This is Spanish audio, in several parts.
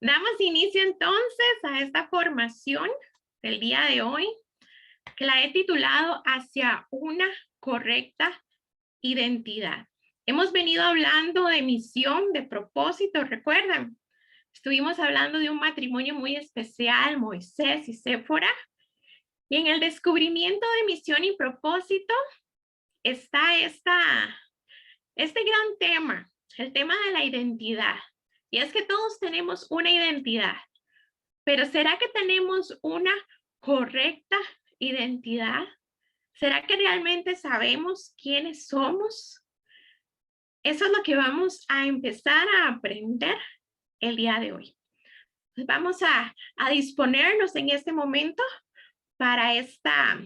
Damos inicio entonces a esta formación del día de hoy, que la he titulado Hacia una correcta identidad. Hemos venido hablando de misión, de propósito, ¿recuerdan? Estuvimos hablando de un matrimonio muy especial, Moisés y Séfora, y en el descubrimiento de misión y propósito está este gran tema, el tema de la identidad. Y es que todos tenemos una identidad. Pero ¿será que tenemos una correcta identidad? ¿Será que realmente sabemos quiénes somos? Eso es lo que vamos a empezar a aprender el día de hoy. Pues vamos a disponernos en este momento para esta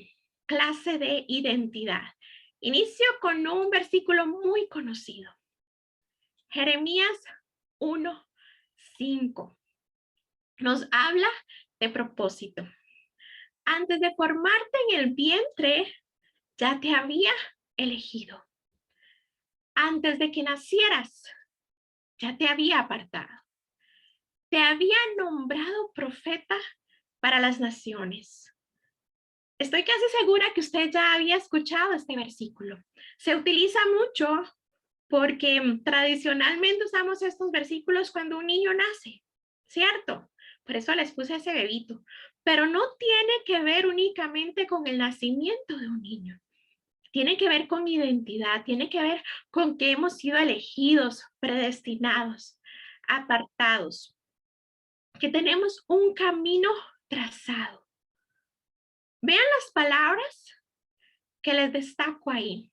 clase de identidad. Inicio con un versículo muy conocido. Jeremías 1:5. Nos habla de propósito. Antes de formarte en el vientre, ya te había elegido. Antes de que nacieras, ya te había apartado. Te había nombrado profeta para las naciones. Estoy casi segura que usted ya había escuchado este versículo. Se utiliza mucho porque tradicionalmente usamos estos versículos cuando un niño nace, ¿cierto? Por eso les puse ese bebito. Pero no tiene que ver únicamente con el nacimiento de un niño. Tiene que ver con identidad, tiene que ver con que hemos sido elegidos, predestinados, apartados, que tenemos un camino trazado. Vean las palabras que les destaco ahí.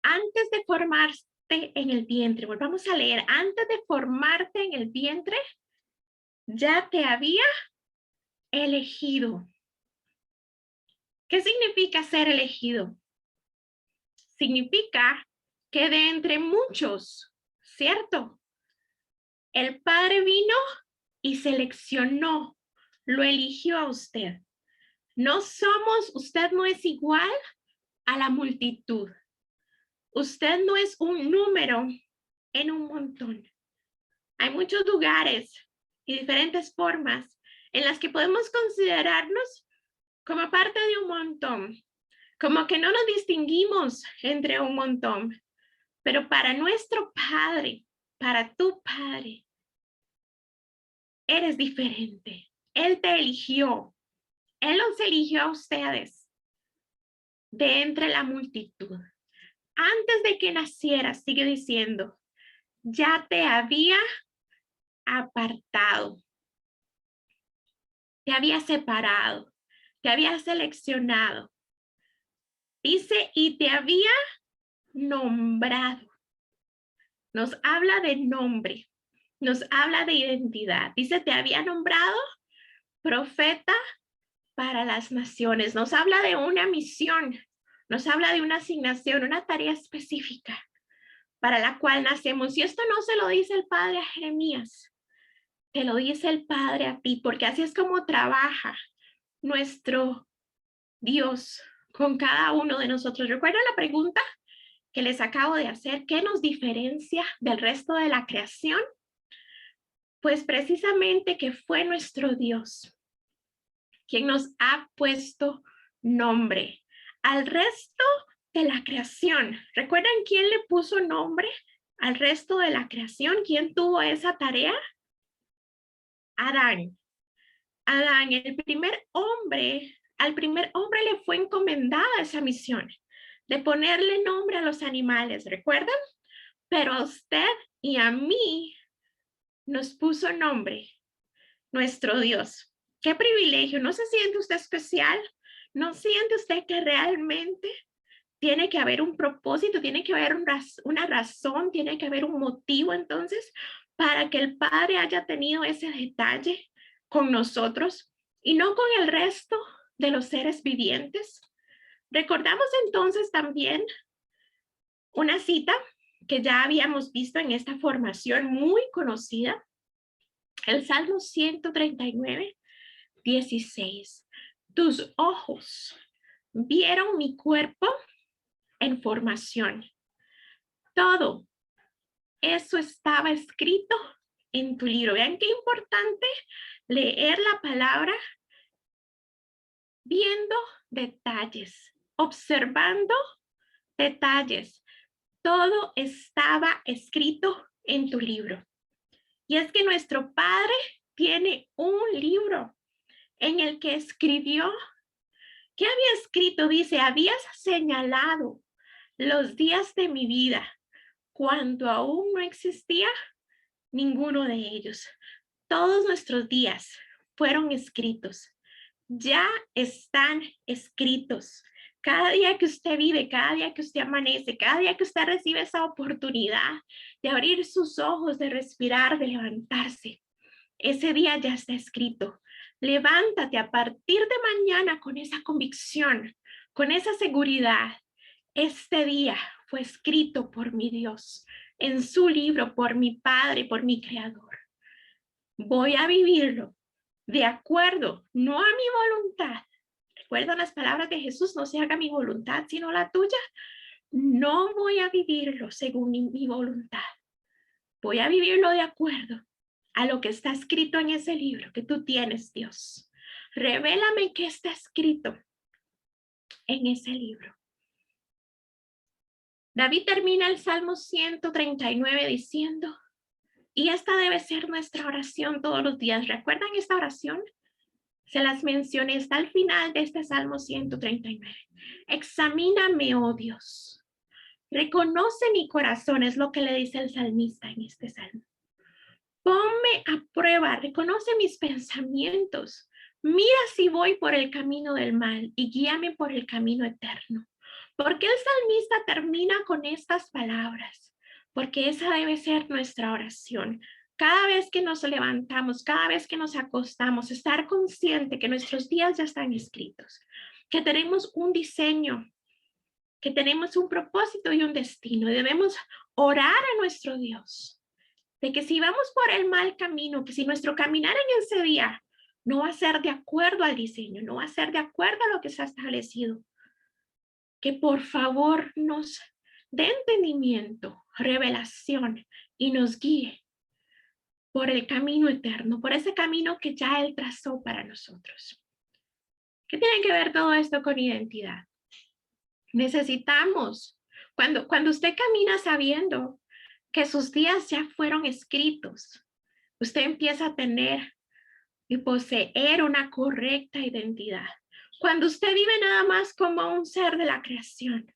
Antes de formarte en el vientre, volvamos a leer, antes de formarte en el vientre, ya te había elegido. ¿Qué significa ser elegido? Significa que de entre muchos, ¿cierto? El Padre vino y seleccionó, lo eligió a usted. Usted no es igual a la multitud. Usted no es un número en un montón. Hay muchos lugares y diferentes formas en las que podemos considerarnos como parte de un montón, como que no nos distinguimos entre un montón, pero para nuestro Padre, para tu Padre, eres diferente. Él te eligió. Él los eligió a ustedes de entre la multitud. Antes de que nacieras, sigue diciendo, ya te había apartado, te había separado, te había seleccionado. Dice, y te había nombrado. Nos habla de nombre, nos habla de identidad. Dice, te había nombrado profeta para las naciones. Nos habla de una misión, nos habla de una asignación, una tarea específica para la cual nacemos. Y esto no se lo dice el Padre a Jeremías, te lo dice el Padre a ti, porque así es como trabaja nuestro Dios con cada uno de nosotros. ¿Recuerdan la pregunta que les acabo de hacer? ¿Qué nos diferencia del resto de la creación? Pues precisamente que fue nuestro Dios quien nos ha puesto nombre al resto de la creación. ¿Recuerdan quién le puso nombre al resto de la creación? ¿Quién tuvo esa tarea? Adán. Adán, al primer hombre le fue encomendada esa misión de ponerle nombre a los animales, ¿recuerdan? Pero a usted y a mí nos puso nombre nuestro Dios. Qué privilegio. ¿No se siente usted especial? ¿No siente usted que realmente tiene que haber un propósito, tiene que haber una razón, tiene que haber un motivo entonces para que el Padre haya tenido ese detalle con nosotros y no con el resto de los seres vivientes? Recordamos entonces también una cita que ya habíamos visto en esta formación muy conocida, el Salmo 139:16. Tus ojos vieron mi cuerpo en formación. Todo eso estaba escrito en tu libro. Vean qué importante leer la palabra viendo detalles, observando detalles. Todo estaba escrito en tu libro. Y es que nuestro Padre tiene un libro en el que escribió. ¿Qué había escrito? Dice, habías señalado los días de mi vida cuando aún no existía ninguno de ellos. Todos nuestros días fueron escritos. Ya están escritos. Cada día que usted vive, cada día que usted amanece, cada día que usted recibe esa oportunidad de abrir sus ojos, de respirar, de levantarse, ese día ya está escrito. Levántate a partir de mañana con esa convicción, con esa seguridad. Este día fue escrito por mi Dios, en su libro, por mi Padre, por mi Creador. Voy a vivirlo de acuerdo, no a mi voluntad. ¿Recuerdan las palabras de Jesús? No se haga mi voluntad, sino la tuya. No voy a vivirlo según mi voluntad. Voy a vivirlo de acuerdo a lo que está escrito en ese libro que tú tienes, Dios. Revélame qué está escrito en ese libro. David termina el Salmo 139 diciendo, y esta debe ser nuestra oración todos los días. ¿Recuerdan esta oración? Se las mencioné, está al final de este Salmo 139. Examíname, oh Dios. Reconoce mi corazón, es lo que le dice el salmista en este salmo. Ponme a prueba, reconoce mis pensamientos. Mira si voy por el camino del mal y guíame por el camino eterno. ¿Por qué el salmista termina con estas palabras? Porque esa debe ser nuestra oración. Cada vez que nos levantamos, cada vez que nos acostamos, estar consciente que nuestros días ya están escritos, que tenemos un diseño, que tenemos un propósito y un destino. Debemos orar a nuestro Dios, de que si vamos por el mal camino, que si nuestro caminar en ese día no va a ser de acuerdo al diseño, no va a ser de acuerdo a lo que se ha establecido, que por favor nos dé entendimiento, revelación y nos guíe por el camino eterno, por ese camino que ya Él trazó para nosotros. ¿Qué tiene que ver todo esto con identidad? Necesitamos, cuando usted camina sabiendo que sus días ya fueron escritos, usted empieza a tener y poseer una correcta identidad. Cuando usted vive nada más como un ser de la creación,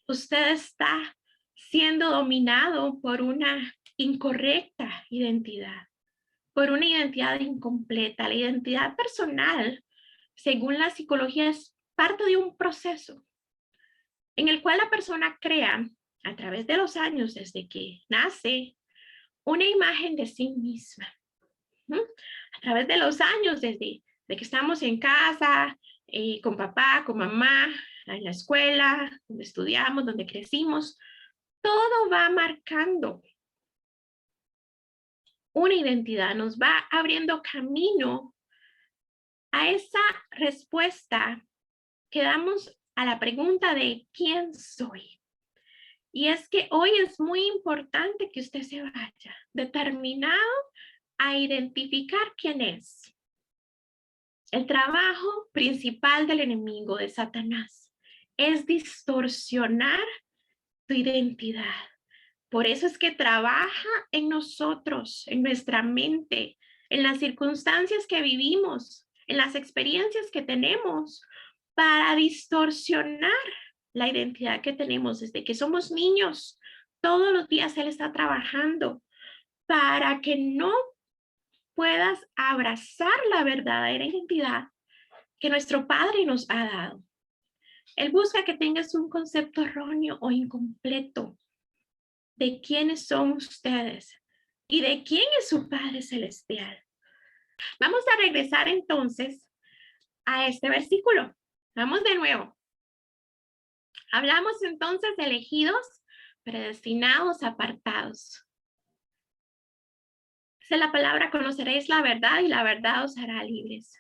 usted está siendo dominado por una incorrecta identidad, por una identidad incompleta. La identidad personal, según la psicología, es parte de un proceso en el cual la persona crea a través de los años, desde que nace, una imagen de sí misma. A través de los años, desde que estamos en casa, con papá, con mamá, en la escuela, donde estudiamos, donde crecimos, todo va marcando una identidad, nos va abriendo camino a esa respuesta que damos a la pregunta de ¿quién soy? Y es que hoy es muy importante que usted se vaya determinado a identificar quién es. El trabajo principal del enemigo, de Satanás, es distorsionar tu identidad. Por eso es que trabaja en nosotros, en nuestra mente, en las circunstancias que vivimos, en las experiencias que tenemos, para distorsionar la identidad que tenemos desde que somos niños. Todos los días Él está trabajando para que no puedas abrazar la verdadera identidad que nuestro Padre nos ha dado. Él busca que tengas un concepto erróneo o incompleto de quiénes son ustedes y de quién es su Padre Celestial. Vamos a regresar entonces a este versículo. Vamos de nuevo. Hablamos entonces de elegidos, predestinados, apartados. Dice la palabra, conoceréis la verdad y la verdad os hará libres.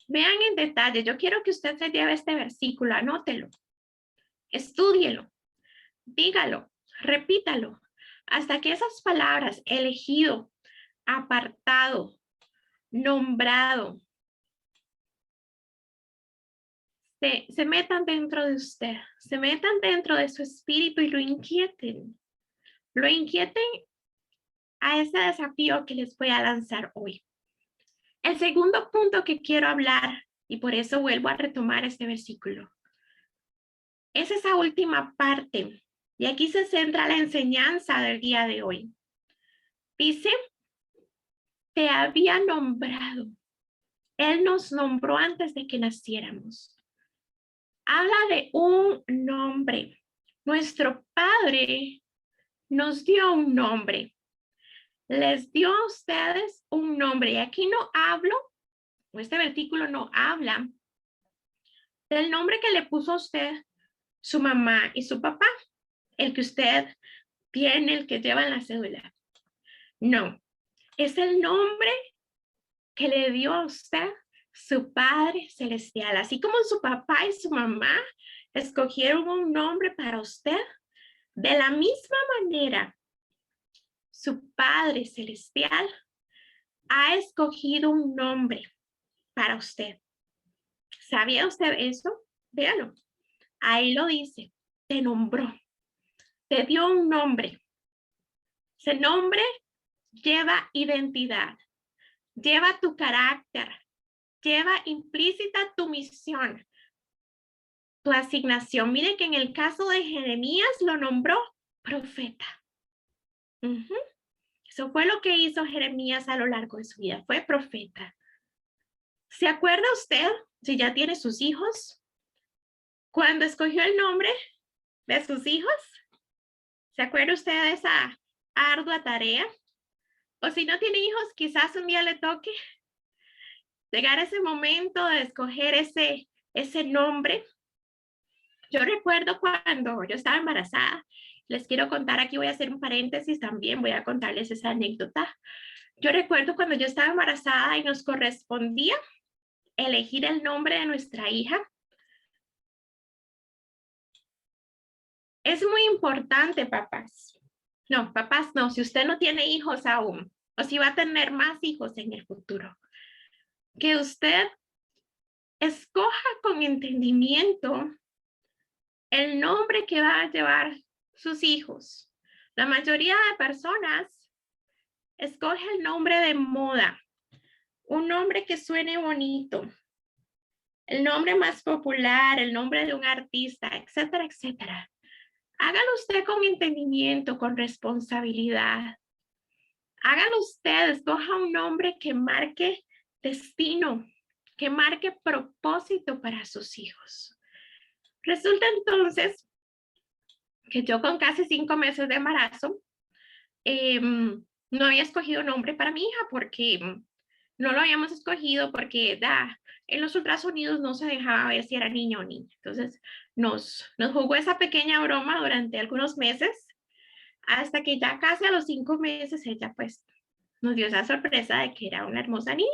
Vean en detalle, yo quiero que usted se lleve este versículo, anótelo, estúdielo, dígalo, repítalo, hasta que esas palabras, elegido, apartado, nombrado, se metan dentro de usted, se metan dentro de su espíritu y lo inquieten a ese desafío que les voy a lanzar hoy. El segundo punto que quiero hablar, y por eso vuelvo a retomar este versículo, es esa última parte, y aquí se centra la enseñanza del día de hoy. Dice, te había nombrado. Él nos nombró antes de que naciéramos. Habla de un nombre. Nuestro Padre nos dio un nombre. Les dio a ustedes un nombre. Y aquí no hablo, este versículo no habla del nombre que le puso a usted su mamá y su papá, el que usted tiene, el que lleva en la cédula. No, es el nombre que le dio a usted su Padre Celestial. Así como su papá y su mamá escogieron un nombre para usted, de la misma manera, su Padre Celestial ha escogido un nombre para usted. ¿Sabía usted eso? Véalo. Ahí lo dice. Te nombró. Te dio un nombre. Ese nombre lleva identidad. Lleva tu carácter. Lleva implícita tu misión, tu asignación. Mire que en el caso de Jeremías lo nombró profeta. Eso fue lo que hizo Jeremías a lo largo de su vida. Fue profeta. ¿Se acuerda usted, si ya tiene sus hijos, cuando escogió el nombre de sus hijos? ¿Se acuerda usted de esa ardua tarea? O si no tiene hijos, quizás un día le toque llegar a ese momento de escoger ese nombre. Yo recuerdo cuando yo estaba embarazada, les quiero contar, aquí voy a hacer un paréntesis también, voy a contarles esa anécdota. Yo recuerdo cuando yo estaba embarazada y nos correspondía elegir el nombre de nuestra hija. Es muy importante, papás. No, papás no, si usted no tiene hijos aún, o si va a tener más hijos en el futuro, que usted escoja con entendimiento el nombre que va a llevar sus hijos. La mayoría de personas escoge el nombre de moda, un nombre que suene bonito, el nombre más popular, el nombre de un artista, etcétera, etcétera. Hágalo usted con entendimiento, con responsabilidad. Hágalo usted, escoja un nombre que marque destino, que marque propósito para sus hijos. Resulta entonces que yo con casi 5 meses de embarazo no había escogido nombre para mi hija porque no lo habíamos escogido porque en los ultrasonidos no se dejaba ver si era niño o niña. Entonces nos jugó esa pequeña broma durante algunos meses hasta que ya casi a los 5 meses ella pues nos dio esa sorpresa de que era una hermosa niña.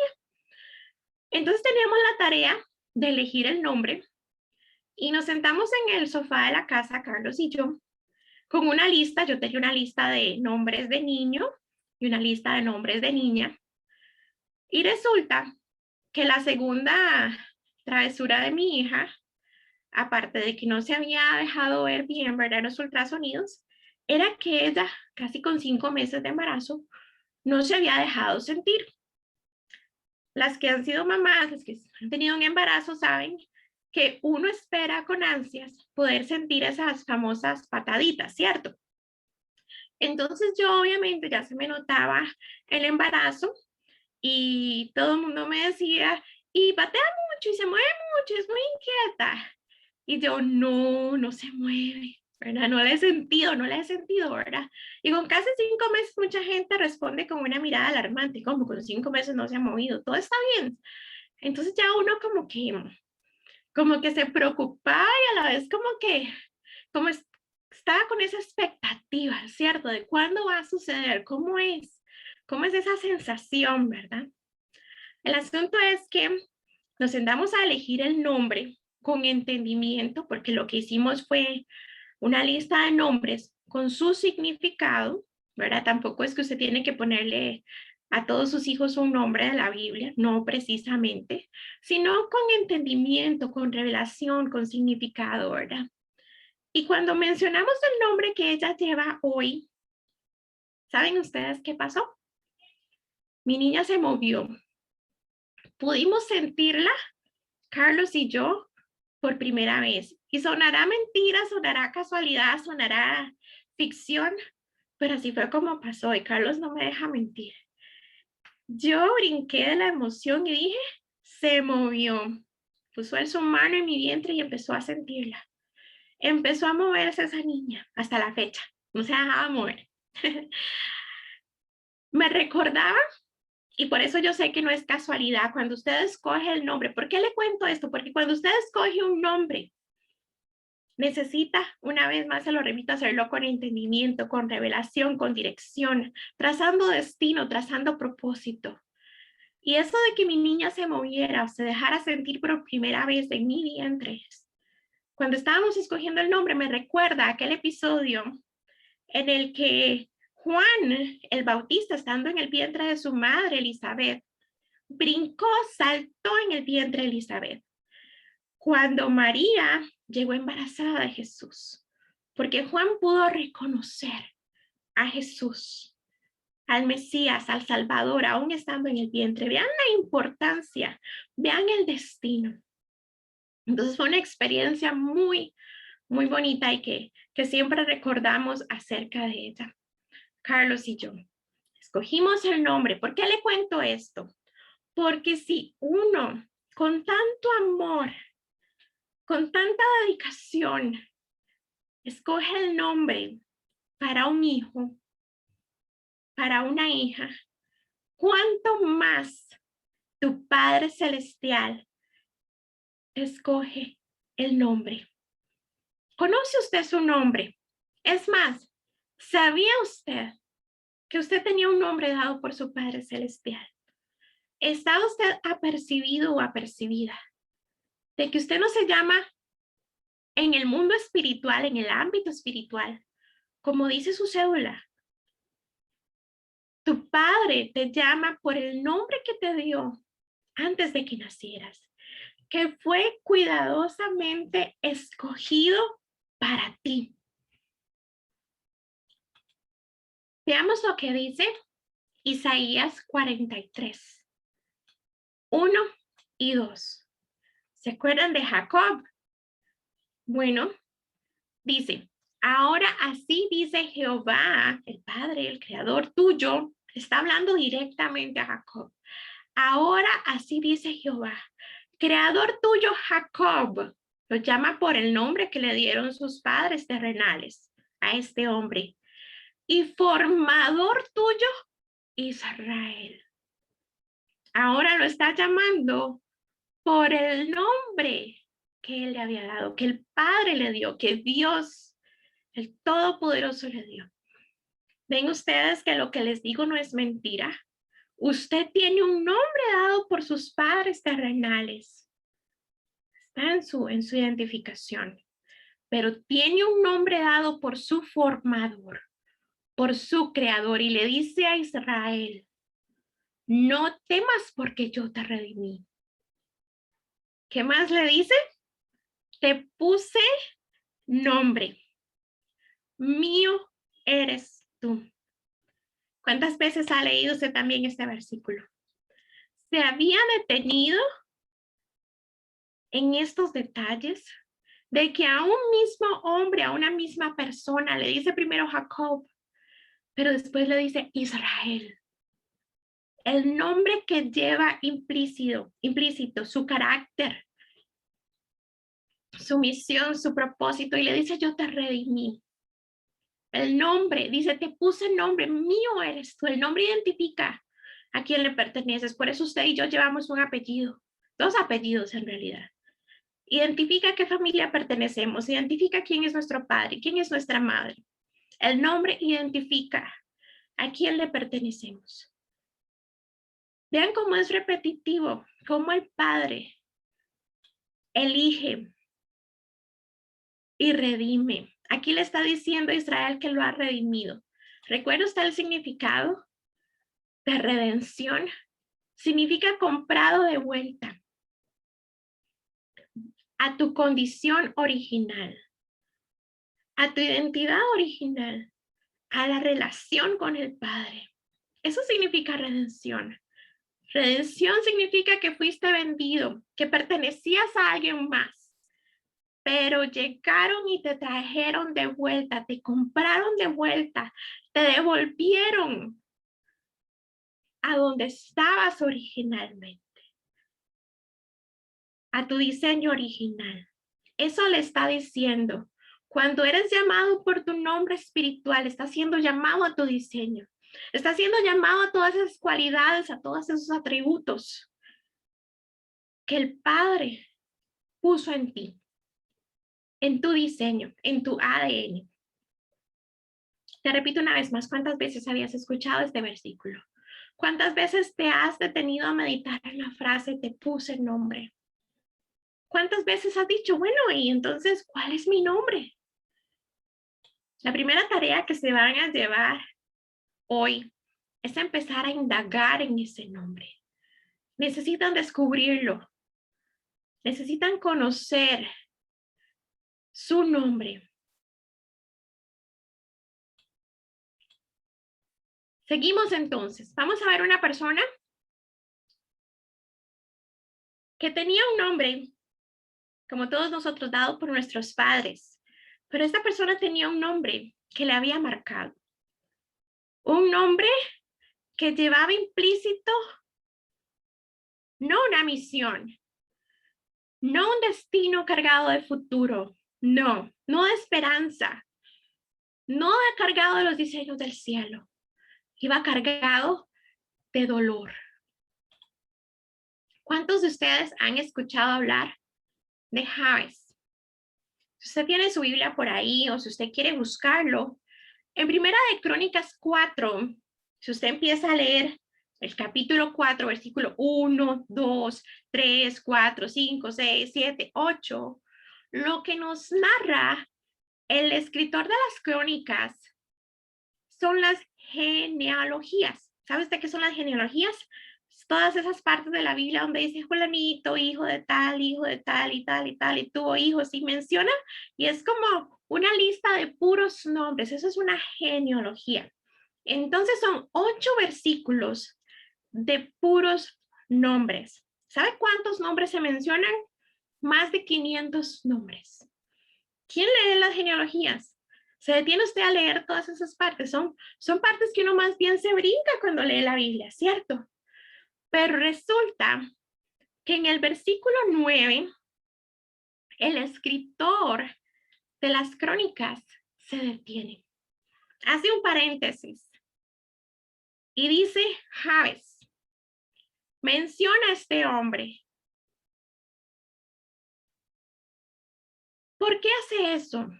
Entonces teníamos la tarea de elegir el nombre y nos sentamos en el sofá de la casa, Carlos y yo, con una lista. Yo tenía una lista de nombres de niño y una lista de nombres de niña. Y resulta que la segunda travesura de mi hija, aparte de que no se había dejado ver bien, ¿verdad?, los ultrasonidos, era que ella, casi con 5 meses de embarazo, no se había dejado sentir. Las que han sido mamás, las que han tenido un embarazo, saben que uno espera con ansias poder sentir esas famosas pataditas, ¿cierto? Entonces yo obviamente ya se me notaba el embarazo y todo el mundo me decía, y patea mucho y se mueve mucho, es muy inquieta. Y yo, no se mueve, ¿verdad? No la he sentido, ¿verdad? Y con casi 5 meses mucha gente responde con una mirada alarmante, como con 5 meses no se ha movido, todo está bien. Entonces ya uno como que se preocupaba y a la vez como estaba con esa expectativa, ¿cierto? De cuándo va a suceder, cómo es esa sensación, ¿verdad? El asunto es que nos sentamos a elegir el nombre con entendimiento, porque lo que hicimos fue una lista de nombres con su significado, ¿verdad? Tampoco es que usted tiene que ponerle a todos sus hijos un nombre de la Biblia, no precisamente, sino con entendimiento, con revelación, con significado, ¿verdad? Y cuando mencionamos el nombre que ella lleva hoy, ¿saben ustedes qué pasó? Mi niña se movió. Pudimos sentirla, Carlos y yo, por primera vez. Y sonará mentira, sonará casualidad, sonará ficción, pero así fue como pasó y Carlos no me deja mentir. Yo brinqué de la emoción y dije, se movió. Puso su mano en mi vientre y empezó a sentirla. Empezó a moverse esa niña hasta la fecha. No se dejaba mover. Me recordaba, y por eso yo sé que no es casualidad, cuando usted escoge el nombre. ¿Por qué le cuento esto? Porque cuando usted escoge un nombre, necesita, una vez más se lo repito, hacerlo con entendimiento, con revelación, con dirección, trazando destino, trazando propósito. Y eso de que mi niña se moviera o se dejara sentir por primera vez en mi vientre, cuando estábamos escogiendo el nombre, me recuerda aquel episodio en el que Juan el Bautista, estando en el vientre de su madre Elizabeth, brincó, saltó en el vientre de Elizabeth. Cuando María llegó embarazada de Jesús, porque Juan pudo reconocer a Jesús, al Mesías, al Salvador, aún estando en el vientre. Vean la importancia, vean el destino. Entonces fue una experiencia muy, muy bonita y que siempre recordamos acerca de ella. Carlos y yo escogimos el nombre. ¿Por qué le cuento esto? Porque si uno con tanto amor, con tanta dedicación, escoge el nombre para un hijo, para una hija, ¿cuánto más tu Padre Celestial escoge el nombre? ¿Conoce usted su nombre? Es más, ¿sabía usted que usted tenía un nombre dado por su Padre Celestial? ¿Está usted apercibido o apercibida de que usted no se llama en el mundo espiritual, en el ámbito espiritual, como dice su cédula? Tu Padre te llama por el nombre que te dio antes de que nacieras, que fue cuidadosamente escogido para ti. Veamos lo que dice Isaías 43, 1 y 2. ¿Se acuerdan de Jacob? Bueno, dice, ahora así dice Jehová, el Padre, el Creador tuyo, está hablando directamente a Jacob. Ahora así dice Jehová, Creador tuyo Jacob, lo llama por el nombre que le dieron sus padres terrenales a este hombre, y formador tuyo Israel. Ahora lo está llamando por el nombre que él le había dado, que el Padre le dio, que Dios, el Todopoderoso, le dio. Ven ustedes que lo que les digo no es mentira. Usted tiene un nombre dado por sus padres terrenales. Está en su identificación. Pero tiene un nombre dado por su formador, por su creador. Y le dice a Israel, no temas porque yo te redimí. ¿Qué más le dice? Te puse nombre. Mío eres tú. ¿Cuántas veces ha leído usted también este versículo? ¿Se había detenido en estos detalles de que a un mismo hombre, a una misma persona, le dice primero Jacob, pero después le dice Israel? El nombre que lleva implícito su carácter, su misión, su propósito, y le dice yo te redimí. El nombre, dice, te puse nombre, mío eres tú. El nombre identifica a quién le perteneces. Por eso usted y yo llevamos un apellido, dos apellidos en realidad. Identifica a qué familia pertenecemos, identifica quién es nuestro padre, quién es nuestra madre. El nombre identifica a quién le pertenecemos. Vean cómo es repetitivo, cómo el Padre elige y redime. Aquí le está diciendo a Israel que lo ha redimido. ¿Recuerda usted el significado de redención? Significa comprado de vuelta a tu condición original, a tu identidad original, a la relación con el Padre. Eso significa redención. Redención significa que fuiste vendido, que pertenecías a alguien más, pero llegaron y te trajeron de vuelta, te compraron de vuelta, te devolvieron a donde estabas originalmente, a tu diseño original. Eso le está diciendo. Cuando eres llamado por tu nombre espiritual, estás siendo llamado a tu diseño. Estás siendo llamado a todas esas cualidades, a todos esos atributos que el Padre puso en ti, en tu diseño, en tu ADN. Te repito una vez más, ¿cuántas veces habías escuchado este versículo? ¿Cuántas veces te has detenido a meditar en la frase, te puse nombre? ¿Cuántas veces has dicho, bueno, y entonces, ¿cuál es mi nombre? La primera tarea que se van a llevar hoy es empezar a indagar en ese nombre. Necesitan descubrirlo. Necesitan conocer su nombre. Seguimos entonces. Vamos a ver una persona que tenía un nombre, como todos nosotros, dado por nuestros padres. Pero esta persona tenía un nombre que le había marcado. Un nombre que llevaba implícito no una misión, no un destino cargado de futuro, no de esperanza, no cargado de los diseños del cielo, iba cargado de dolor. ¿Cuántos de ustedes han escuchado hablar de Jabes? Si usted tiene su Biblia por ahí o si usted quiere buscarlo, en Primera de Crónicas 4, si usted empieza a leer el capítulo 4, versículo 1, 2, 3, 4, 5, 6, 7, 8, lo que nos narra el escritor de las crónicas son las genealogías. ¿Sabe usted qué son las genealogías? Todas esas partes de la Biblia donde dice fulanito, hijo de tal y tal y tal, y tuvo hijos y menciona, y es como una lista de puros nombres. Eso es una genealogía. Entonces son 8 versículos de puros nombres. ¿Sabe cuántos nombres se mencionan? Más de 500 nombres. ¿Quién lee las genealogías? ¿Se detiene usted a leer todas esas partes? Son partes que uno más bien se brinca cuando lee la Biblia, ¿cierto? Pero resulta que en el versículo 9, el escritor de las crónicas se detiene. Hace un paréntesis y dice, Jabes, menciona a este hombre. ¿Por qué hace eso?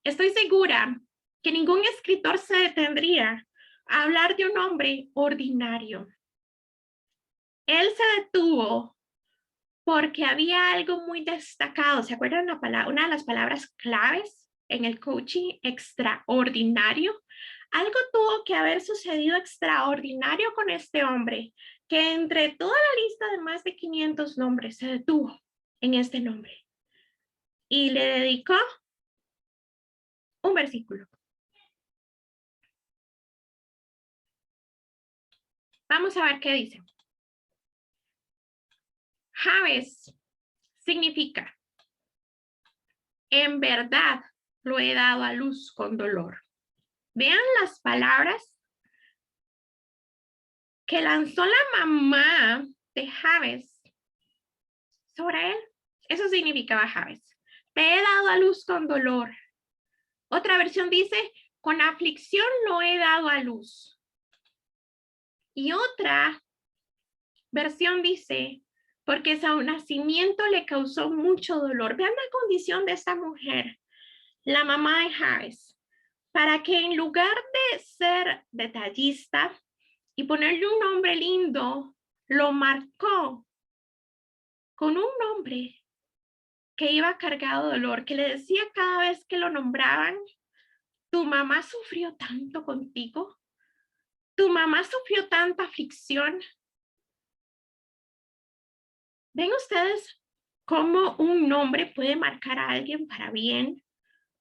Estoy segura que ningún escritor se detendría a hablar de un hombre ordinario. Él se detuvo porque había algo muy destacado. ¿Se acuerdan una de las palabras claves en el coaching? Extraordinario. Algo tuvo que haber sucedido extraordinario con este hombre, que entre toda la lista de más de 500 nombres se detuvo en este nombre y le dedicó un versículo. Vamos a ver qué dice. Jabes significa, en verdad lo he dado a luz con dolor. Vean las palabras que lanzó la mamá de Jabes sobre él. Eso significaba Jabes. Te he dado a luz con dolor. Otra versión dice, con aflicción lo he dado a luz. Y otra versión dice, porque su nacimiento le causó mucho dolor. Vean la condición de esta mujer, la mamá de Jabes, para que en lugar de ser detallista y ponerle un nombre lindo, lo marcó con un nombre que iba cargado de dolor, que le decía cada vez que lo nombraban, ¿Tu mamá sufrió tanto contigo? ¿Tu mamá sufrió tanta aflicción? ¿Ven ustedes cómo un nombre puede marcar a alguien para bien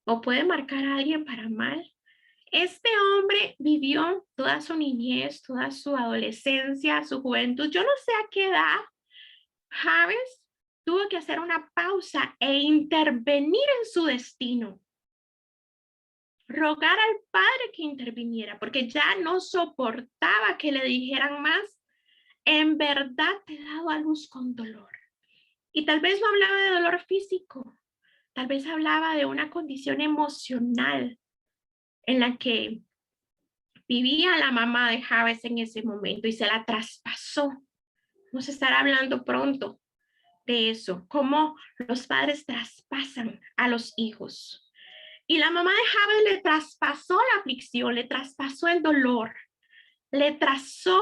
o puede marcar a alguien para mal? Este hombre vivió toda su niñez, toda su adolescencia, su juventud. Yo no sé a qué edad Javes tuvo que hacer una pausa e intervenir en su destino. Rogar al padre que interviniera, porque ya no soportaba que le dijeran más. En verdad te he dado a luz con dolor. Y tal vez no hablaba de dolor físico, tal vez hablaba de una condición emocional en la que vivía la mamá de Javes en ese momento y se la traspasó. Vamos a estar hablando pronto de eso, cómo los padres traspasan a los hijos. Y la mamá de Javes le traspasó la aflicción, le traspasó el dolor, le trazó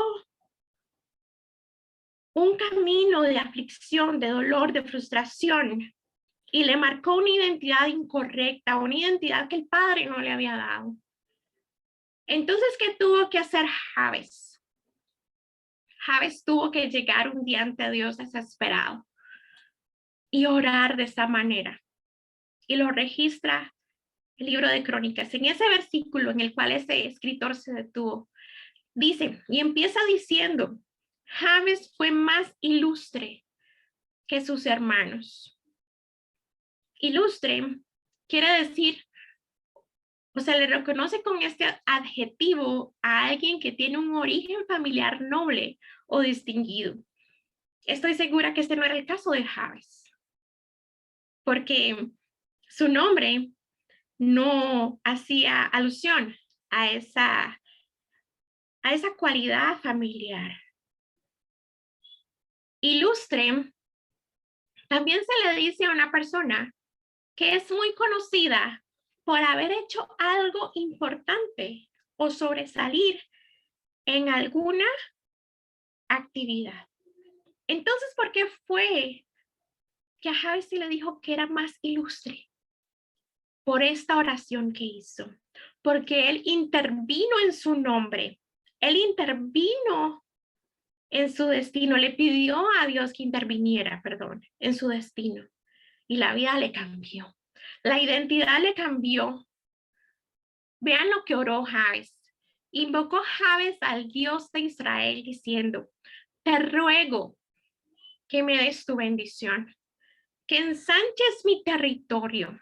un camino de aflicción, de dolor, de frustración, y le marcó una identidad incorrecta, una identidad que el padre no le había dado. Entonces, ¿qué tuvo que hacer Javes? Javes tuvo que llegar un día ante Dios desesperado y orar de esa manera. Y lo registra el libro de Crónicas. En ese versículo en el cual ese escritor se detuvo, dice, y empieza diciendo, Javes fue más ilustre que sus hermanos. Ilustre quiere decir, o sea, le reconoce con este adjetivo a alguien que tiene un origen familiar noble o distinguido. Estoy segura que este no era el caso de Javes, porque su nombre no hacía alusión a esa cualidad familiar. Ilustre también se le dice a una persona que es muy conocida por haber hecho algo importante o sobresalir en alguna actividad. Entonces, ¿por qué fue que a Javes se le dijo que era más ilustre? Por esta oración que hizo, porque él intervino en su nombre, él intervino en su destino, le pidió a Dios que interviniera, perdón, en su destino, y la vida le cambió, la identidad le cambió. Vean lo que oró Javes. Invocó Javes al Dios de Israel diciendo, te ruego que me des tu bendición, que ensanches mi territorio,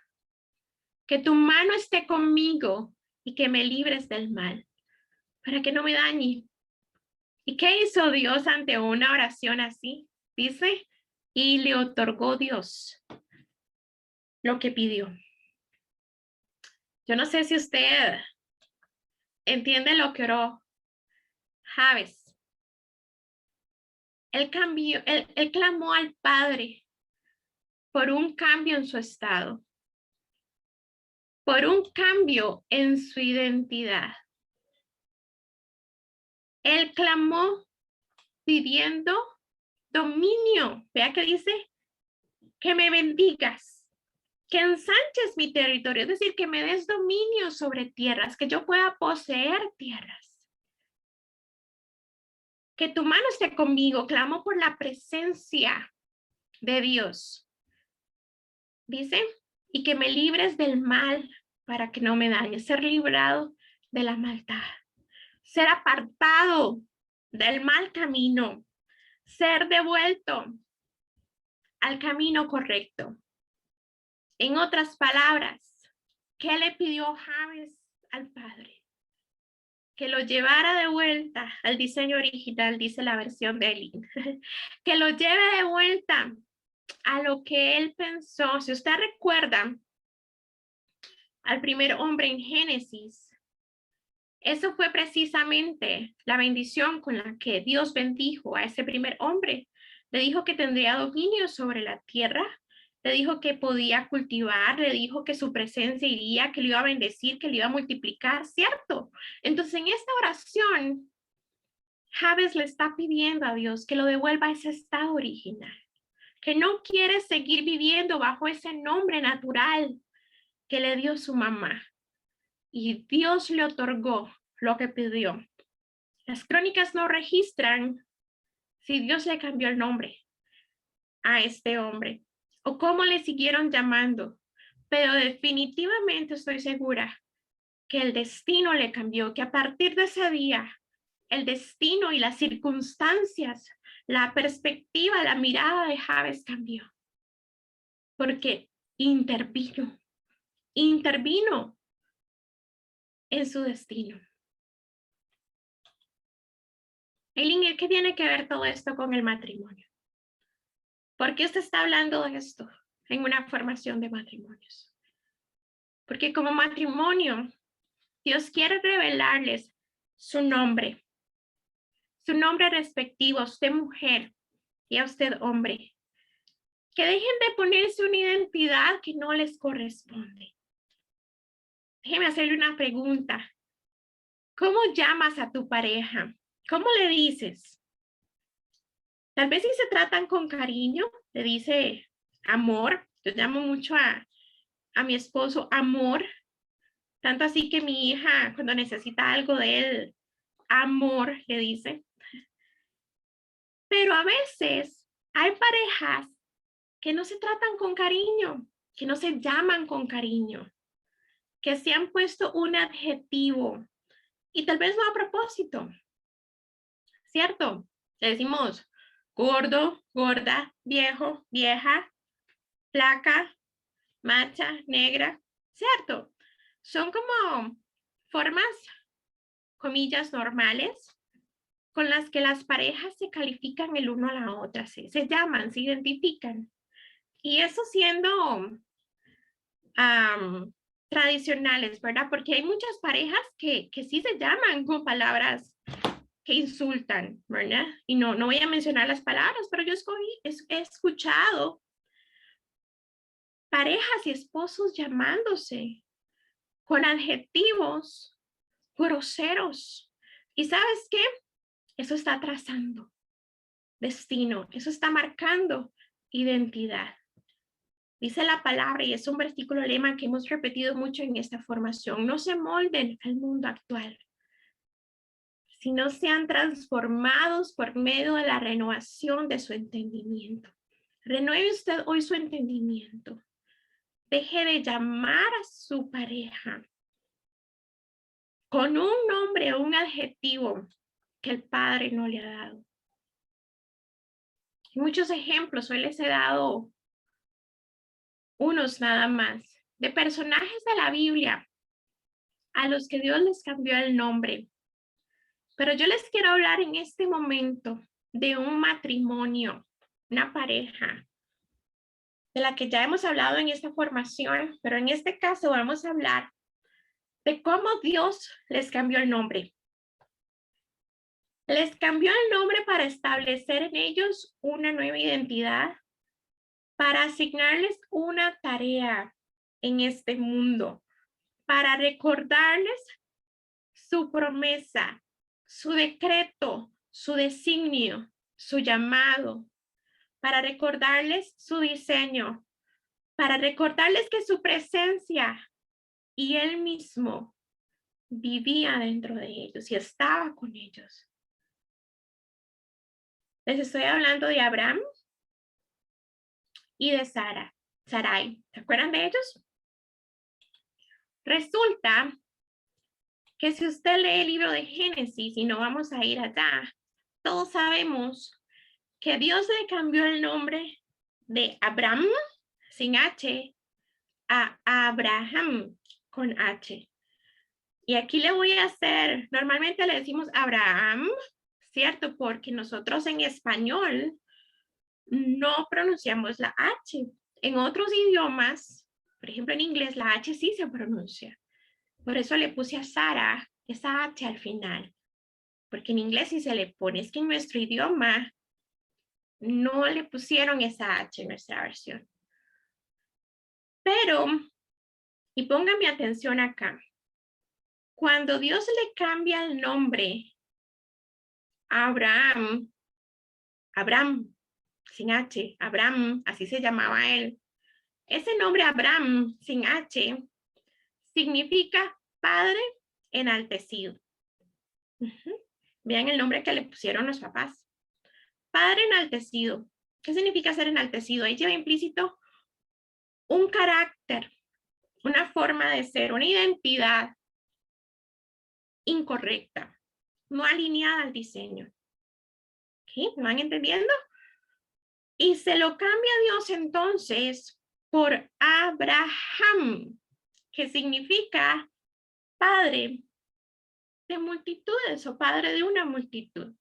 que tu mano esté conmigo y que me libres del mal, para que no me dañe. ¿Y qué hizo Dios ante una oración así? Dice, y le otorgó Dios lo que pidió. Yo no sé si usted entiende lo que oró Javes. Él clamó al Padre por un cambio en su estado, por un cambio en su identidad. Él clamó pidiendo dominio. Vea que dice, que me bendigas, que ensanches mi territorio, es decir, que me des dominio sobre tierras, que yo pueda poseer tierras. Que tu mano esté conmigo, clamo por la presencia de Dios. Dice, y que me libres del mal para que no me dañe, ser librado de la maldad, ser apartado del mal camino, ser devuelto al camino correcto. En otras palabras, ¿qué le pidió Javes al Padre? Que lo llevara de vuelta al diseño original, dice la versión de Eileen, que lo lleve de vuelta a lo que él pensó. Si usted recuerda al primer hombre en Génesis, eso fue precisamente la bendición con la que Dios bendijo a ese primer hombre. Le dijo que tendría dominio sobre la tierra, le dijo que podía cultivar, le dijo que su presencia iría, que le iba a bendecir, que le iba a multiplicar, ¿cierto? Entonces en esta oración, Javes le está pidiendo a Dios que lo devuelva a ese estado original, que no quiere seguir viviendo bajo ese nombre natural que le dio su mamá. y Dios le otorgó lo que pidió. Las crónicas no registran si Dios le cambió el nombre a este hombre o cómo le siguieron llamando, pero definitivamente estoy segura que el destino le cambió, que a partir de ese día, el destino y las circunstancias, la perspectiva, la mirada de Jabes cambió, porque intervino en su destino. Eileen, ¿qué tiene que ver todo esto con el matrimonio? ¿Por qué usted está hablando de esto en una formación de matrimonios? Porque como matrimonio, Dios quiere revelarles su nombre respectivo a usted mujer y a usted hombre. Que dejen de ponerse una identidad que no les corresponde. Déjeme hacerle una pregunta. ¿Cómo llamas a tu pareja? ¿Cómo le dices? Tal vez si se tratan con cariño, le dice amor. Yo llamo mucho a mi esposo amor. Tanto así que mi hija, cuando necesita algo de él, amor, le dice. Pero a veces hay parejas que no se tratan con cariño, que no se llaman con cariño, que se han puesto un adjetivo y tal vez no a propósito, ¿cierto? Le decimos gordo, gorda, viejo, vieja, flaca, macha, negra, ¿cierto? Son como formas, comillas, normales con las que las parejas se califican el uno a la otra, se llaman, se identifican. Y eso siendo tradicionales, ¿verdad? Porque hay muchas parejas que sí se llaman con palabras que insultan, ¿verdad? Y no voy a mencionar las palabras, pero yo he escuchado parejas y esposos llamándose con adjetivos groseros. ¿Y sabes qué? Eso está trazando destino, eso está marcando identidad. Dice la palabra, y es un versículo lema que hemos repetido mucho en esta formación: no se molden al mundo actual, sino sean transformados por medio de la renovación de su entendimiento. Renueve usted hoy su entendimiento. Deje de llamar a su pareja con un nombre o un adjetivo que el Padre no le ha dado. Hay muchos ejemplos, hoy les he dado unos nada más, de personajes de la Biblia a los que Dios les cambió el nombre. Pero yo les quiero hablar en este momento de un matrimonio, una pareja, de la que ya hemos hablado en esta formación, pero en este caso vamos a hablar de cómo Dios les cambió el nombre. Les cambió el nombre para establecer en ellos una nueva identidad, para asignarles una tarea en este mundo, para recordarles su promesa, su decreto, su designio, su llamado, para recordarles su diseño, para recordarles que su presencia y Él mismo vivía dentro de ellos y estaba con ellos. Les estoy hablando de Abraham y de Sarai. ¿Se acuerdan de ellos? Resulta que si usted lee el libro de Génesis, y no vamos a ir allá, todos sabemos que Dios le cambió el nombre de Abraham, sin H, a Abraham, con H. Y aquí le voy a hacer, normalmente le decimos Abraham, ¿cierto? Porque nosotros en español no pronunciamos la H. En otros idiomas, por ejemplo en inglés, la H sí se pronuncia. Por eso le puse a Sara esa H al final. Porque en inglés sí se le pone, es que en nuestro idioma no le pusieron esa H en nuestra versión. Pero, y póngame atención acá, cuando Dios le cambia el nombre a Abraham, sin H, Abraham, así se llamaba él. Ese nombre Abraham, sin H, significa Padre enaltecido. Vean el nombre que le pusieron los papás. Padre enaltecido. ¿Qué significa ser enaltecido? Ahí lleva implícito un carácter, una forma de ser, una identidad incorrecta, no alineada al diseño. ¿Sí? ¿Me van entendiendo? Y se lo cambia Dios entonces por Abraham, que significa padre de multitudes o padre de una multitud.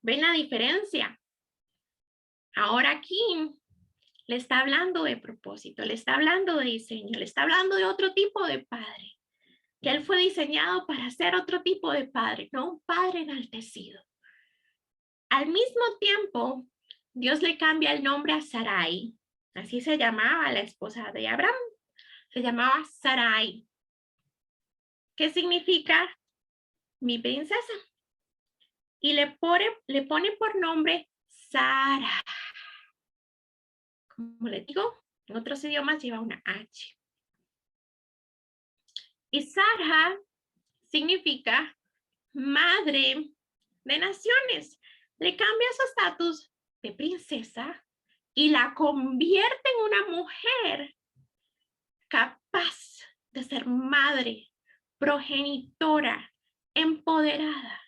¿Ven la diferencia? Ahora aquí le está hablando de propósito, le está hablando de diseño, le está hablando de otro tipo de padre, que él fue diseñado para ser otro tipo de padre, no un padre enaltecido. Al mismo tiempo, Dios le cambia el nombre a Sarai, así se llamaba la esposa de Abraham, se llamaba Sarai. ¿Qué significa mi princesa? Y le pone por nombre Sara. Como le digo, en otros idiomas lleva una H. Y Sara significa madre de naciones. Le cambia su estatus de princesa y la convierte en una mujer capaz de ser madre, progenitora, empoderada,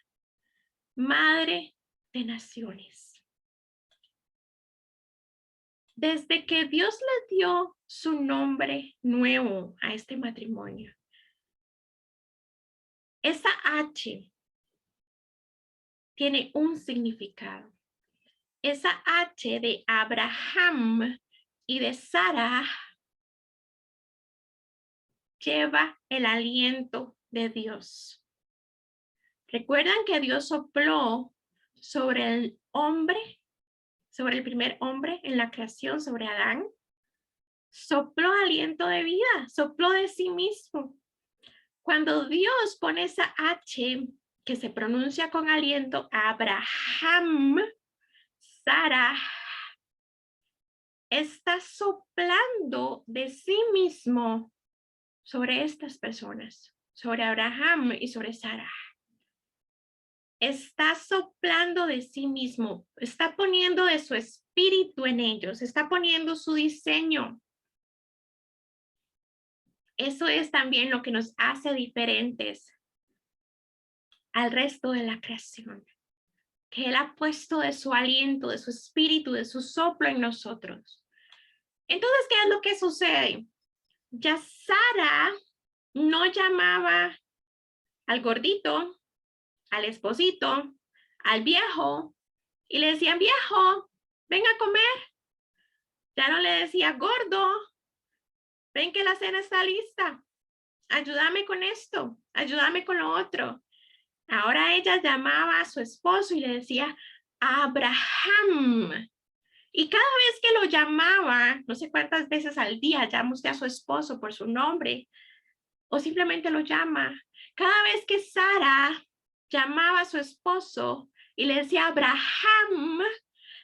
madre de naciones. Desde que Dios le dio su nombre nuevo a este matrimonio, esa H tiene un significado. Esa H de Abraham y de Sara lleva el aliento de Dios. ¿Recuerdan que Dios sopló sobre el hombre, sobre el primer hombre en la creación, sobre Adán? Sopló aliento de vida, sopló de sí mismo. Cuando Dios pone esa H que se pronuncia con aliento, Abraham, Sara, está soplando de sí mismo sobre estas personas, sobre Abraham y sobre Sara. Está soplando de sí mismo, está poniendo de su espíritu en ellos, está poniendo su diseño. Eso es también lo que nos hace diferentes al resto de la creación, que Él ha puesto de su aliento, de su espíritu, de su soplo en nosotros. Entonces, ¿qué es lo que sucede? Ya Sara no llamaba al gordito, al esposito, al viejo, y le decían, viejo, ven a comer. Ya no le decía, gordo, ven que la cena está lista. Ayúdame con esto, ayúdame con lo otro. Ahora ella llamaba a su esposo y le decía, Abraham. Y cada vez que lo llamaba, no sé cuántas veces al día llama usted a su esposo por su nombre, o simplemente lo llama. Cada vez que Sara llamaba a su esposo y le decía Abraham,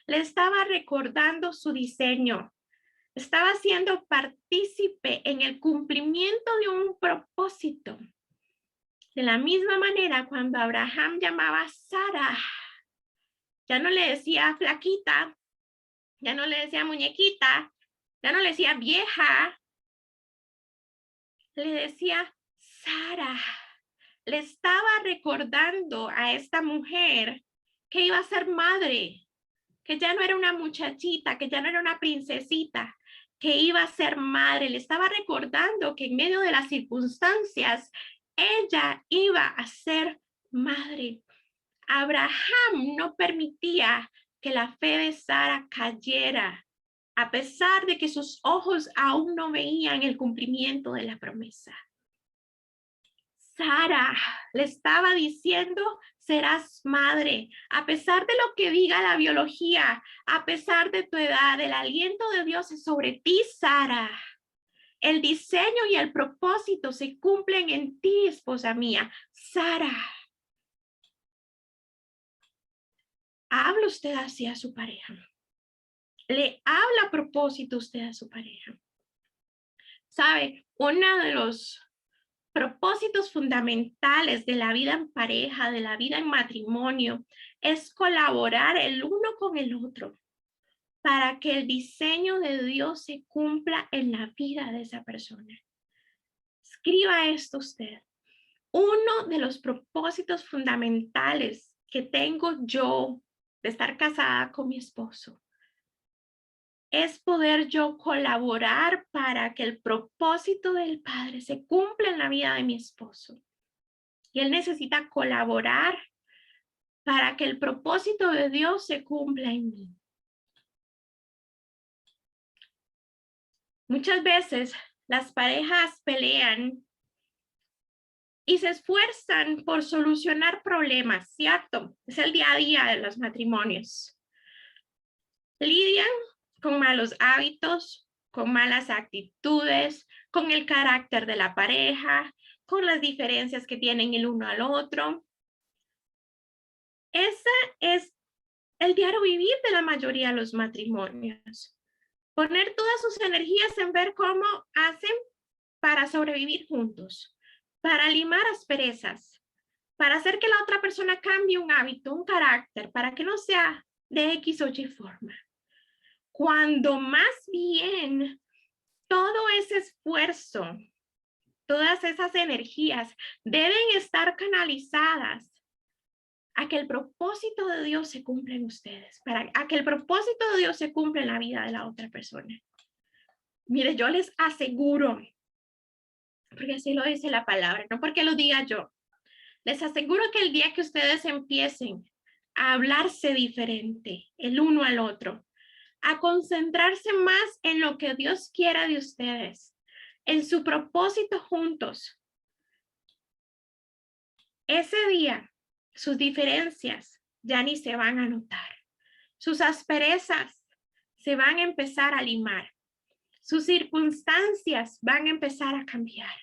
le estaba recordando su diseño. Estaba siendo partícipe en el cumplimiento de un propósito. De la misma manera, cuando Abraham llamaba a Sara, ya no le decía flaquita, ya no le decía muñequita, ya no le decía vieja, le decía Sara. Le estaba recordando a esta mujer que iba a ser madre, que ya no era una muchachita, que ya no era una princesita, que iba a ser madre. Le estaba recordando que en medio de las circunstancias, ella iba a ser madre. Abraham no permitía que la fe de Sara cayera, a pesar de que sus ojos aún no veían el cumplimiento de la promesa. Sara le estaba diciendo, serás madre, a pesar de lo que diga la biología, a pesar de tu edad, el aliento de Dios es sobre ti, Sara. El diseño y el propósito se cumplen en ti, esposa mía. Sara, habla usted así a su pareja. Le habla a propósito usted a su pareja. ¿Sabe? Uno de los propósitos fundamentales de la vida en pareja, de la vida en matrimonio, es colaborar el uno con el otro para que el diseño de Dios se cumpla en la vida de esa persona. Escriba esto usted. Uno de los propósitos fundamentales que tengo yo de estar casada con mi esposo es poder yo colaborar para que el propósito del Padre se cumpla en la vida de mi esposo. Y él necesita colaborar para que el propósito de Dios se cumpla en mí. Muchas veces las parejas pelean y se esfuerzan por solucionar problemas, ¿cierto? Es el día a día de los matrimonios. Lidian con malos hábitos, con malas actitudes, con el carácter de la pareja, con las diferencias que tienen el uno al otro. Ese es el diario vivir de la mayoría de los matrimonios. Poner todas sus energías en ver cómo hacen para sobrevivir juntos, para limar asperezas, para hacer que la otra persona cambie un hábito, un carácter, para que no sea de X o Y forma. Cuando más bien todo ese esfuerzo, todas esas energías deben estar canalizadas a que el propósito de Dios se cumpla en ustedes, a que el propósito de Dios se cumpla en la vida de la otra persona. Mire, yo les aseguro, porque así lo dice la palabra, no porque lo diga yo, les aseguro que el día que ustedes empiecen a hablarse diferente el uno al otro, a concentrarse más en lo que Dios quiera de ustedes, en su propósito juntos, ese día sus diferencias ya ni se van a notar, sus asperezas se van a empezar a limar, sus circunstancias van a empezar a cambiar,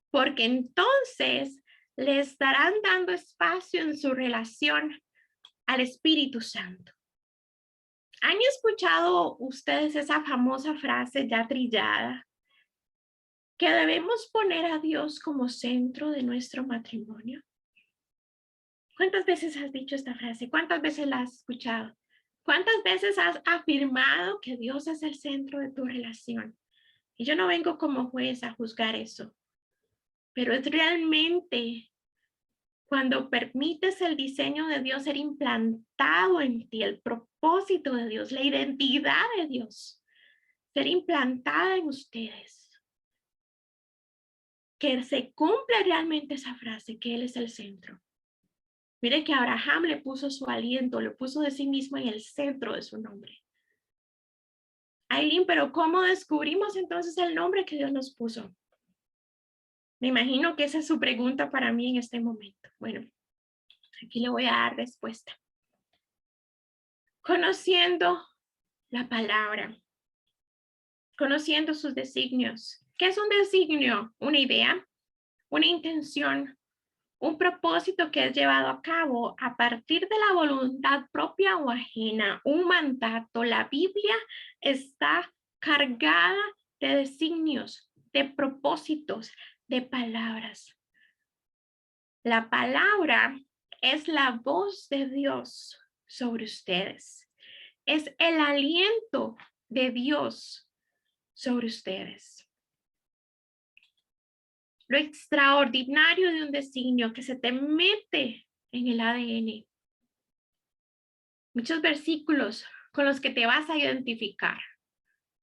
porque entonces le estarán dando espacio en su relación al Espíritu Santo. ¿Han escuchado ustedes esa famosa frase ya trillada? Que debemos poner a Dios como centro de nuestro matrimonio. ¿Cuántas veces has dicho esta frase? ¿Cuántas veces la has escuchado? ¿Cuántas veces has afirmado que Dios es el centro de tu relación? Y yo no vengo como juez a juzgar eso, pero es realmente cuando permites el diseño de Dios ser implantado en ti, el propósito de Dios, la identidad de Dios, ser implantada en ustedes, que se cumpla realmente esa frase, que Él es el centro. Mire que Abraham le puso su aliento, lo puso de sí mismo en el centro de su nombre. Aileen, pero ¿cómo descubrimos entonces el nombre que Dios nos puso? Me imagino que esa es su pregunta para mí en este momento. Bueno, aquí le voy a dar respuesta. Conociendo la palabra, conociendo sus designios. ¿Qué es un designio? Una idea, una intención, un propósito que es llevado a cabo a partir de la voluntad propia o ajena, un mandato. La Biblia está cargada de designios, de propósitos, de palabras. La palabra es la voz de Dios sobre ustedes. Es el aliento de Dios sobre ustedes. Lo extraordinario de un designio que se te mete en el ADN. Muchos versículos con los que te vas a identificar.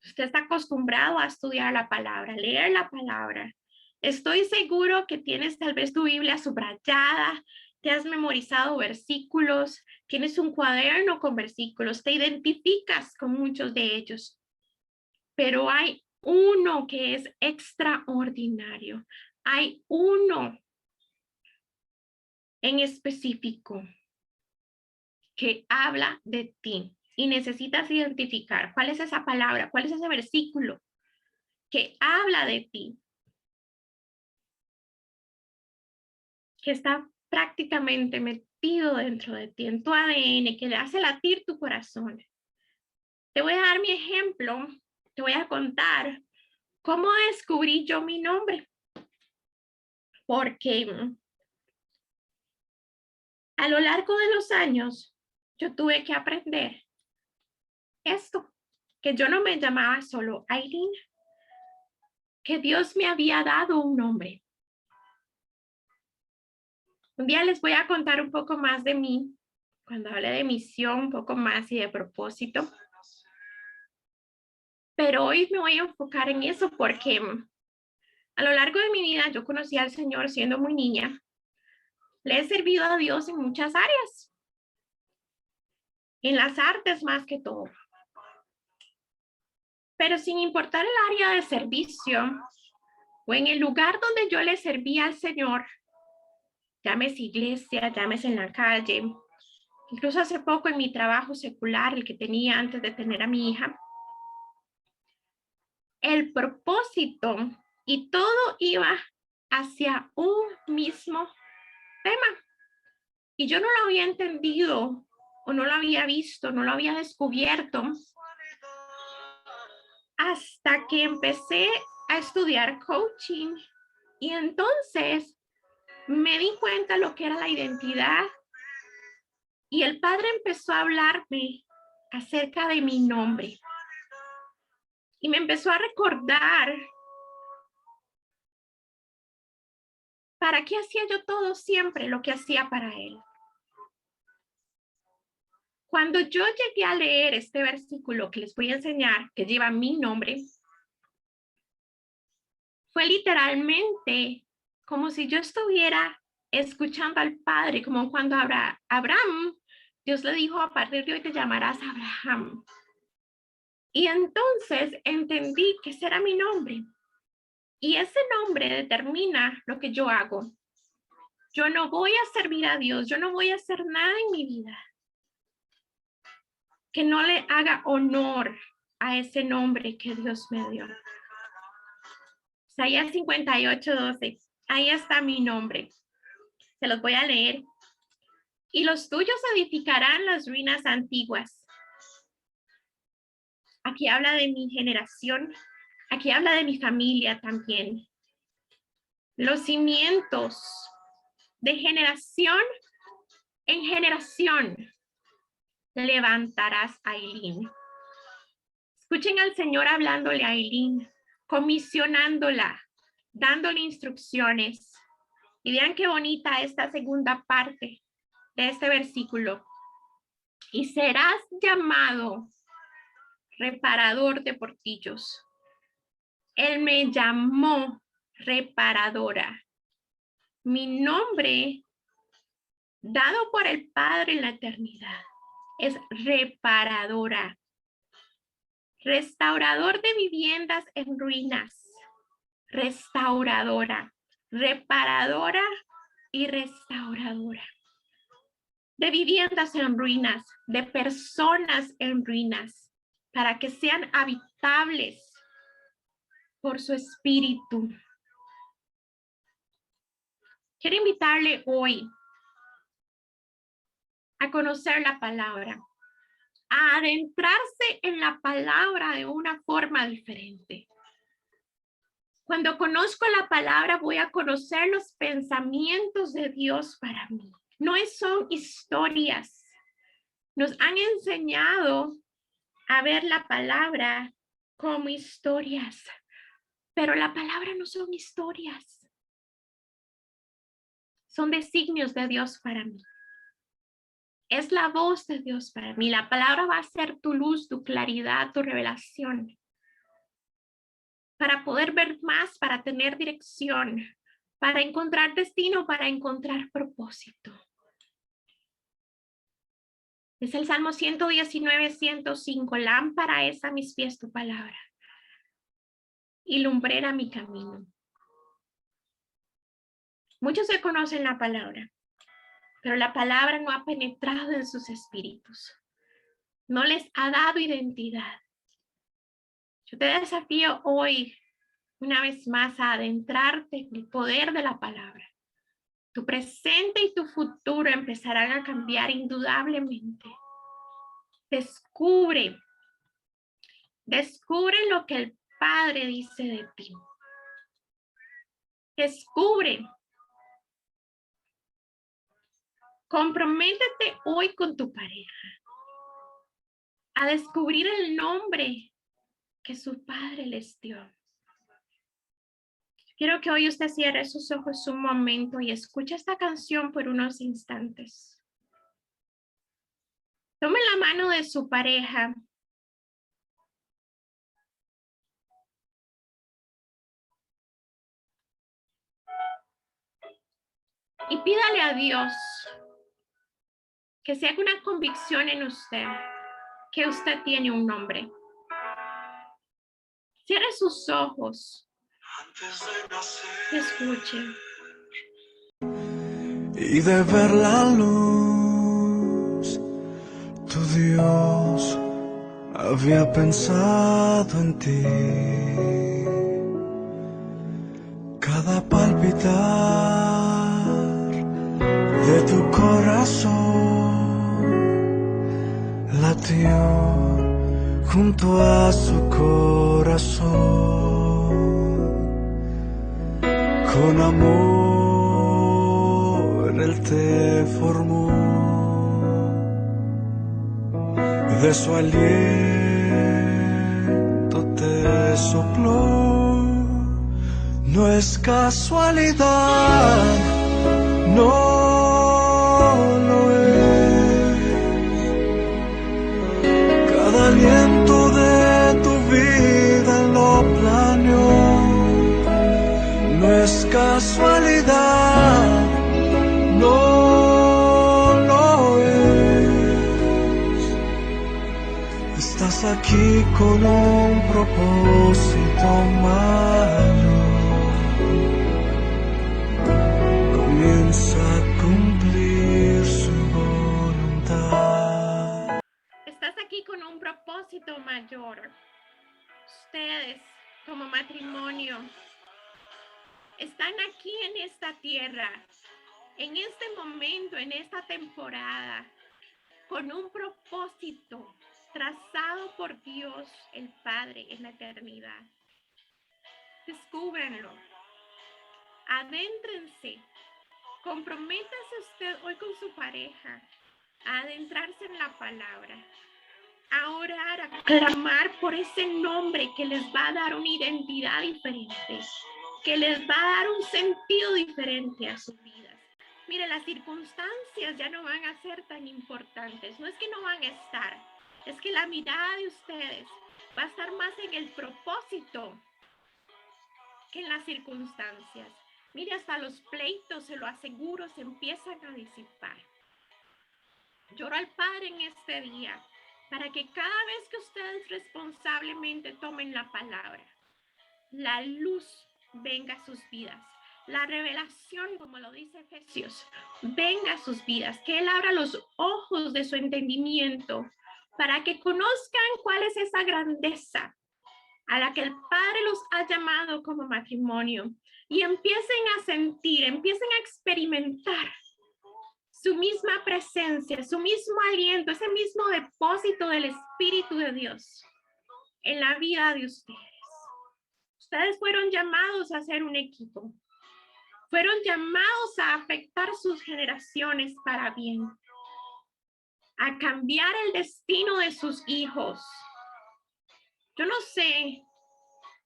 Usted está acostumbrado a estudiar la palabra, leer la palabra. Estoy seguro que tienes tal vez tu Biblia subrayada, te has memorizado versículos, tienes un cuaderno con versículos, te identificas con muchos de ellos. Pero hay uno que es extraordinario. Hay uno en específico que habla de ti y necesitas identificar cuál es esa palabra, cuál es ese versículo que habla de ti, que está prácticamente metido dentro de ti, en tu ADN, que le hace latir tu corazón. Te voy a dar mi ejemplo, te voy a contar cómo descubrí yo mi nombre. porque a lo largo de los años yo tuve que aprender esto, que yo no me llamaba solo Aileen, que Dios me había dado un nombre. Un día les voy a contar un poco más de mí, cuando hable de misión, un poco más y de propósito. Pero hoy me voy a enfocar en eso porque a lo largo de mi vida yo conocí al Señor siendo muy niña. Le he servido a Dios en muchas áreas, en las artes más que todo. Pero sin importar el área de servicio o en el lugar donde yo le servía al Señor, llámese iglesia, llámese en la calle, incluso hace poco en mi trabajo secular, el que tenía antes de tener a mi hija, el propósito y todo iba hacia un mismo tema. Y yo no lo había entendido o no lo había visto, no lo había descubierto hasta que empecé a estudiar coaching. Y entonces me di cuenta lo que era la identidad y el Padre empezó a hablarme acerca de mi nombre. Y me empezó a recordar para qué hacía yo todo siempre lo que hacía para Él. Cuando yo llegué a leer este versículo que les voy a enseñar, que lleva mi nombre, fue literalmente como si yo estuviera escuchando al Padre, como cuando Abraham, Dios le dijo, a partir de hoy te llamarás Abraham. Y entonces entendí que ese era mi nombre. Y ese nombre determina lo que yo hago. Yo no voy a servir a Dios, yo no voy a hacer nada en mi vida que no le haga honor a ese nombre que Dios me dio. Isaías 58:12. Ahí está mi nombre. Se los voy a leer. Y los tuyos edificarán las ruinas antiguas. Aquí habla de mi generación. Aquí habla de mi familia también. Los cimientos de generación en generación levantarás a Aileen. Escuchen al Señor hablándole a Aileen, comisionándola, dándole instrucciones. Y vean qué bonita esta segunda parte de este versículo. Y serás llamado reparador de portillos. Él me llamó reparadora. Mi nombre, dado por el Padre en la eternidad, es reparadora. Restaurador de viviendas en ruinas. Restauradora. Reparadora y restauradora. De viviendas en ruinas, de personas en ruinas, para que sean habitables por su espíritu. Quiero invitarle hoy a conocer la palabra, a adentrarse en la palabra de una forma diferente. Cuando conozco la palabra, voy a conocer los pensamientos de Dios para mí. No son historias. Nos han enseñado a ver la palabra como historias, pero la palabra no son historias. Son designios de Dios para mí. Es la voz de Dios para mí. La palabra va a ser tu luz, tu claridad, tu revelación. Para poder ver más, para tener dirección, para encontrar destino, para encontrar propósito. Es el Salmo 119:105. Lámpara es a mis pies tu palabra y lumbrera mi camino. Muchos se conocen la palabra, pero la palabra no ha penetrado en sus espíritus. No les ha dado identidad. Yo te desafío hoy, una vez más, a adentrarte en el poder de la palabra. Tu presente y tu futuro empezarán a cambiar indudablemente. Descubre lo que el Padre dice de ti. Descubre Comprométete hoy con tu pareja a descubrir el nombre que su padre les dio. Quiero que hoy usted cierre sus ojos un momento y escuche esta canción por unos instantes. Tome la mano de su pareja y pídale a Dios que se haga una convicción en usted, que usted tiene un nombre. Cierre sus ojos y escuche. Y de ver la luz, tu Dios había pensado en ti. Cada palpitar de tu corazón latió junto a su corazón. Con amor Él te formó, de su aliento te sopló. No es casualidad, no lo es. Cada aliento de tu vida lo planeó. No es casualidad, no lo es. Estás aquí con un propósito mayor. Comienza a cumplir su voluntad. Estás aquí con un propósito mayor. Ustedes, como matrimonio, están aquí en esta tierra, en este momento, en esta temporada, con un propósito trazado por Dios el Padre en la eternidad. Descúbranlo. Adéntrense. Comprométase usted hoy con su pareja a adentrarse en la palabra, a orar, a clamar por ese nombre que les va a dar una identidad diferente, que les va a dar un sentido diferente a sus vidas. Mire, las circunstancias ya no van a ser tan importantes. No es que no van a estar, es que la mirada de ustedes va a estar más en el propósito que en las circunstancias. Mire, hasta los pleitos, se lo aseguro, se empiezan a disipar. Lloro al Padre en este día para que cada vez que ustedes responsablemente tomen la palabra, la luz venga a sus vidas. La revelación, como lo dice Efesios, venga a sus vidas. Que Él abra los ojos de su entendimiento para que conozcan cuál es esa grandeza a la que el Padre los ha llamado como matrimonio y empiecen a sentir, empiecen a experimentar su misma presencia, su mismo aliento, ese mismo depósito del Espíritu de Dios en la vida de ustedes. Ustedes fueron llamados a ser un equipo. Fueron llamados a afectar sus generaciones para bien, a cambiar el destino de sus hijos. Yo no sé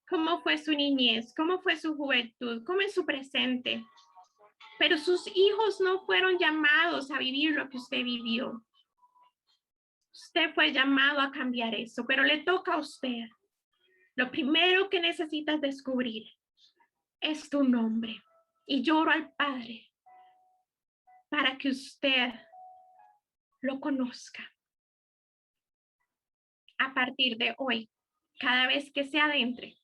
cómo fue su niñez, cómo fue su juventud, cómo es su presente, pero sus hijos no fueron llamados a vivir lo que usted vivió. Usted fue llamado a cambiar eso, pero le toca a usted. Lo primero que necesitas descubrir es tu nombre. Y lloro al Padre para que usted lo conozca. A partir de hoy, cada vez que se adentre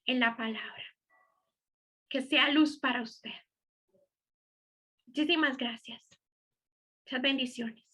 en la palabra, que sea luz para usted. Muchísimas gracias. Muchas bendiciones.